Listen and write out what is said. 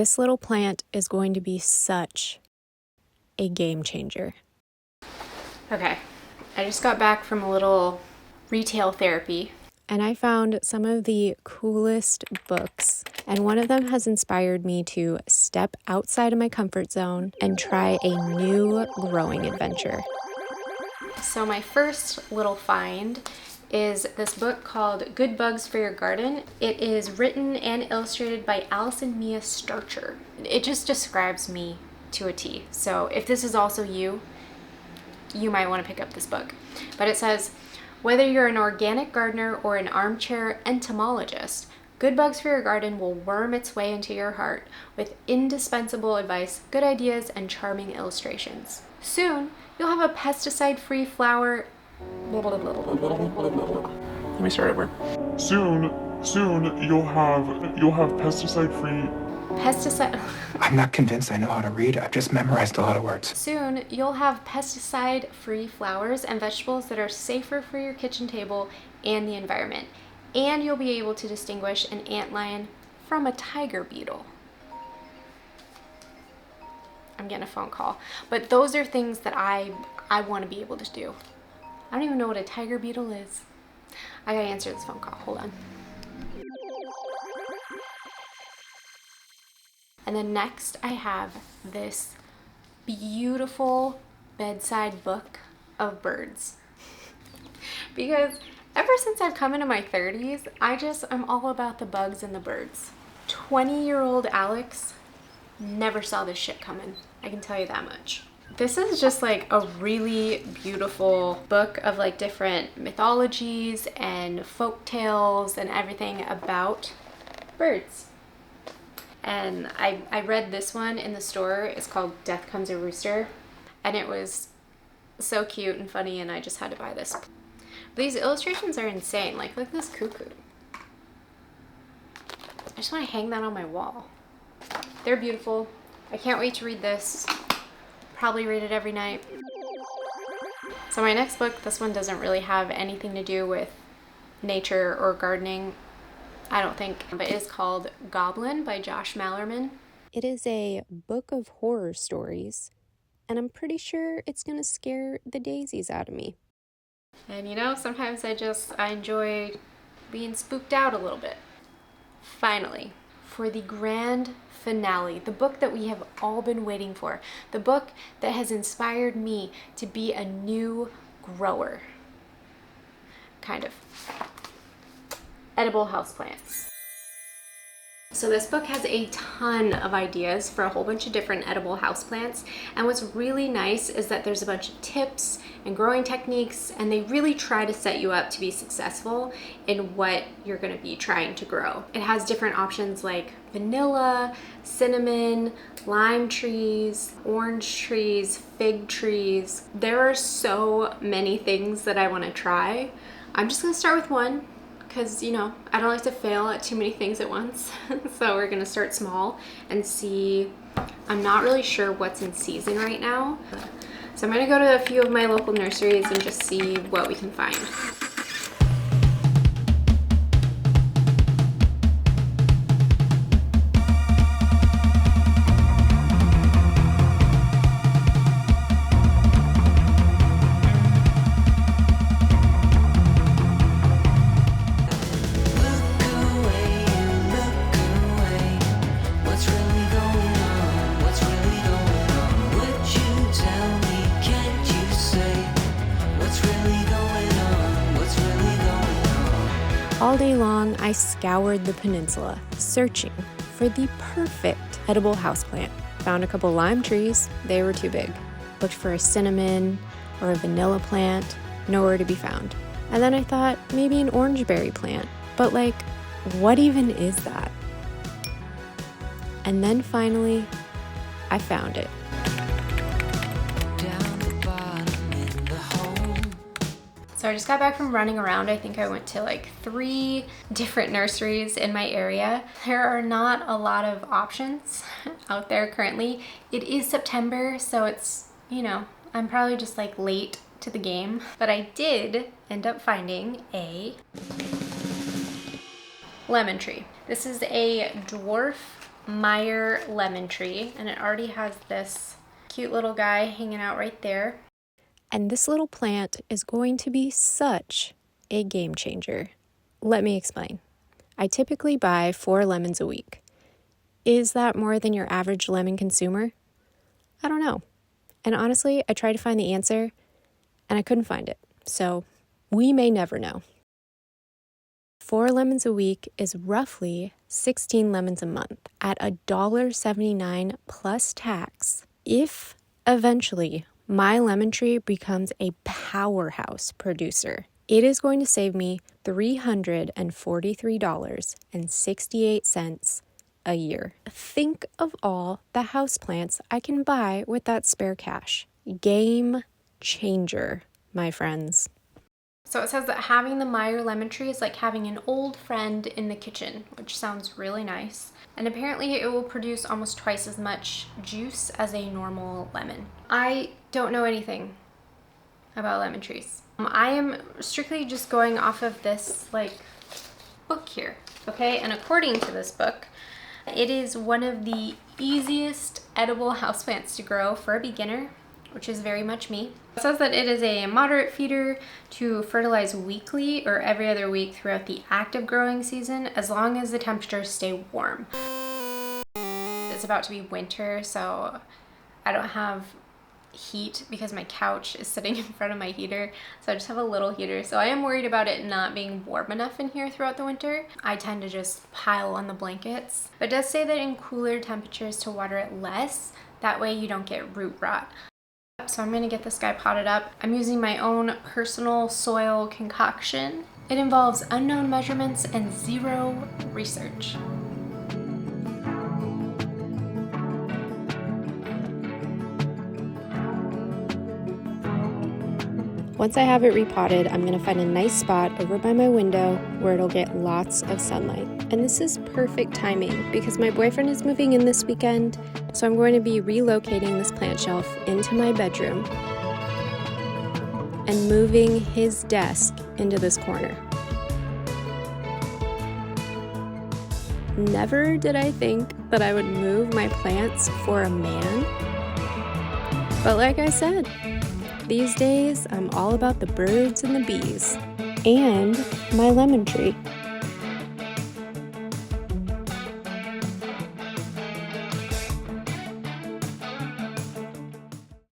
This little plant is going to be such a game changer. Okay, I just got back from a little retail therapy, and I found some of the coolest books, and one of them has inspired me to step outside of my comfort zone and try a new growing adventure. So my first little find is this book called Good Bugs for Your Garden. It is written and illustrated by Allison Mia Starcher. It just describes me to a T. So if this is also you, you might want to pick up this book. But it says, whether you're an organic gardener or an armchair entomologist, Good Bugs for Your Garden will worm its way into your heart with indispensable advice, good ideas, and charming illustrations. Soon, you'll have a pesticide-free flower. Let me start over. Soon you'll have pesticide-free. I'm not convinced I know how to read. I've just memorized a lot of words. Soon, you'll have pesticide-free flowers and vegetables that are safer for your kitchen table and the environment. And you'll be able to distinguish an antlion from a tiger beetle. I'm getting a phone call. But those are things that I want to be able to do. I don't even know what a tiger beetle is. I gotta answer this phone call. Hold on. And then next I have this beautiful bedside book of birds. Because ever since I've come into my 30s, I'm all about the bugs and the birds. 20-year-old Alex never saw this shit coming. I can tell you that much. This is just like a really beautiful book of like different mythologies and folk tales and everything about birds. And I read this one in the store. It's called Death Comes a Rooster. And it was so cute and funny, and I just had to buy this. But these illustrations are insane. Like, look at this cuckoo. I just want to hang that on my wall. They're beautiful. I can't wait to read this. Probably read it every night. So my next book, this one doesn't really have anything to do with nature or gardening, I don't think, but it is called Goblin by Josh Mallerman. It is a book of horror stories, and I'm pretty sure it's gonna scare the daisies out of me. And you know, sometimes I enjoy being spooked out a little bit. Finally, for the grand finale, the book that we have all been waiting for, the book that has inspired me to be a new grower. Kind of. Edible houseplants. So this book has a ton of ideas for a whole bunch of different edible houseplants, and what's really nice is that there's a bunch of tips and growing techniques, and they really try to set you up to be successful in what you're going to be trying to grow. It has different options like vanilla, cinnamon, lime trees, orange trees, fig trees. There are so many things that I want to try. I'm just going to start with one, because, you know, I don't like to fail at too many things at once. So we're gonna start small and see. I'm not really sure what's in season right now. So I'm gonna go to a few of my local nurseries and just see what we can find. All day long, I scoured the peninsula, searching for the perfect edible houseplant. Found a couple lime trees, they were too big. Looked for a cinnamon or a vanilla plant, nowhere to be found. And then I thought maybe an orangeberry plant, but like, what even is that? And then finally, I found it. So I just got back from running around. I think I went to like 3 different nurseries in my area. There are not a lot of options out there currently. It is September, so it's, you know, I'm probably just like late to the game. But I did end up finding a lemon tree. This is a dwarf Meyer lemon tree, and it already has this cute little guy hanging out right there. And this little plant is going to be such a game changer. Let me explain. I typically buy 4 lemons a week. Is that more than your average lemon consumer? I don't know. And honestly, I tried to find the answer and I couldn't find it. So we may never know. 4 lemons a week is roughly 16 lemons a month at $1.79 plus tax. If eventually my lemon tree becomes a powerhouse producer, it is going to save me $343.68 a year. Think of all the houseplants I can buy with that spare cash. Game changer, my friends. So it says that having the Meyer lemon tree is like having an old friend in the kitchen, which sounds really nice. And apparently it will produce almost twice as much juice as a normal lemon. I don't know anything about lemon trees. I am strictly just going off of this book here, okay? And according to this book, it is one of the easiest edible houseplants to grow for a beginner, which is very much me. It says that it is a moderate feeder to fertilize weekly or every other week throughout the active growing season, as long as the temperatures stay warm. It's about to be winter, so I don't have heat because my couch is sitting in front of my heater, so I just have a little heater. So I am worried about it not being warm enough in here throughout the winter. I tend to just pile on the blankets, but it does say that in cooler temperatures to water it less. That way you don't get root rot. So I'm going to get this guy potted up. I'm using my own personal soil concoction. It involves unknown measurements and 0 research. Once I have it repotted, I'm going to find a nice spot over by my window where it'll get lots of sunlight. And this is perfect timing because my boyfriend is moving in this weekend, so I'm going to be relocating this plant shelf into my bedroom and moving his desk into this corner. Never did I think that I would move my plants for a man, but like I said, these days, I'm all about the birds and the bees, and my lemon tree.